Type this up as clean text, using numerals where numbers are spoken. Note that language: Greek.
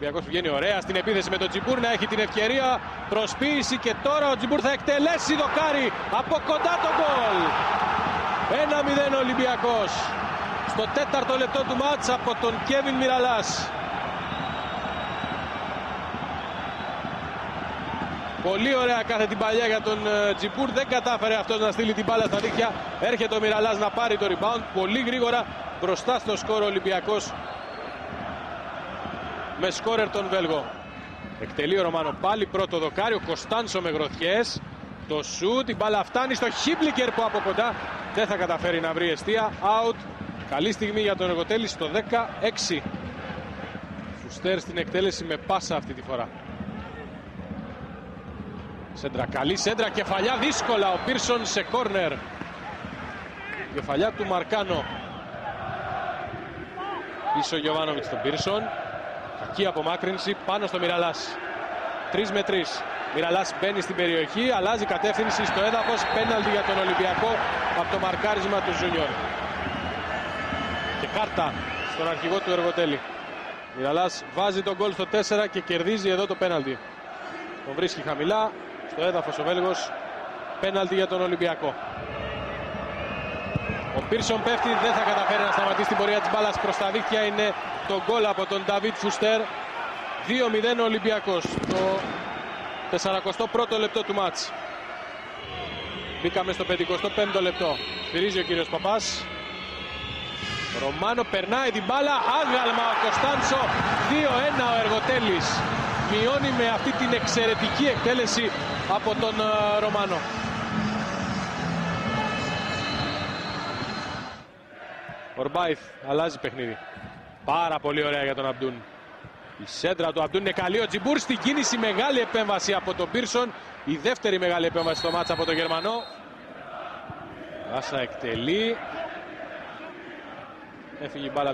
Ολυμπιακός βγαίνει ωραία στην επίθεση με τον Τζιμπούρ να έχει την ευκαιρία. Προσποίηση και τώρα ο Τζιμπούρ θα εκτελέσει, δοκάρι από κοντά το γκολ. 1-0 Ολυμπιακός. Στο 4ο λεπτό του μάτς από τον Κέβιν Μιραλάς. Πολύ ωραία κάθε την παλιά για τον Τζιμπούρ. Δεν κατάφερε αυτός να στείλει την μπάλα στα δίχτυα. Έρχεται ο Μιραλάς να πάρει το rebound. Πολύ γρήγορα μπροστά στο σκορ ο Ολυμπιακός. Με σκόρερ τον Βέλγο. Εκτελεί ο Ρωμάνο πάλι πρώτο δοκάρι. Ο Κωνστάνσο με γροθιές. Το σουτ. Η μπάλα φτάνει στο Χίμπλικερ που από κοντά δεν θα καταφέρει να βρει εστία. Out. Καλή στιγμή για τον Εργοτέλη στο 16. Φουστέρ στην εκτέλεση με πάσα αυτή τη φορά. Σέντρα, καλή σέντρα, κεφαλιά δύσκολα. Ο Πίρσον σε κόρνερ. Κεφαλιά του Μαρκάνο. Πίσω ο Γιωβάνοβιτς στον Πίρσον. Κακή απομάκρυνση πάνω στο Μιραλάς. 3 με 3. Μιραλάς μπαίνει στην περιοχή, αλλάζει κατεύθυνση στο έδαφος. Πέναλτι για τον Ολυμπιακό από το μαρκάρισμα του Ζούνιορ. Και κάρτα στον αρχηγό του Εργοτέλη. Μιραλάς βάζει τον γκολ στο 4 και κερδίζει εδώ το πέναλτι. Τον βρίσκει χαμηλά στο έδαφος ο Βέλγος. Πέναλτι για τον Ολυμπιακό. Ο Πίρσον πέφτει, δεν θα καταφέρει να σταματήσει την πορεία της μπάλας προς τα δίχτυα. Είναι το γκολ από τον Νταβίτ Φουστέρ. 2-0 ο Ολυμπιακός. Το 41ο λεπτό του μάτς. Μπήκαμε στο 55ο λεπτό. Σφυρίζει ο κύριος Παπάς. Ρωμάνο περνάει την μπάλα. Άγαλμα ο Κωνστάνσο. 2-1 ο Εργοτέλης. Μειώνει με αυτή την εξαιρετική εκτέλεση από τον Ρωμάνο. Ορμπάιθ αλλάζει παιχνίδι. Πάρα πολύ ωραία για τον Αμπτούν. Η σέντρα του Αμπτούν είναι καλή. Ο Τζιμπούρ στην κίνηση, μεγάλη επέμβαση από τον Πίρσον. Η δεύτερη μεγάλη επέμβαση στο μάτς από τον Γερμανό. Άσα εκτελεί. Έφυγε η μπάλα.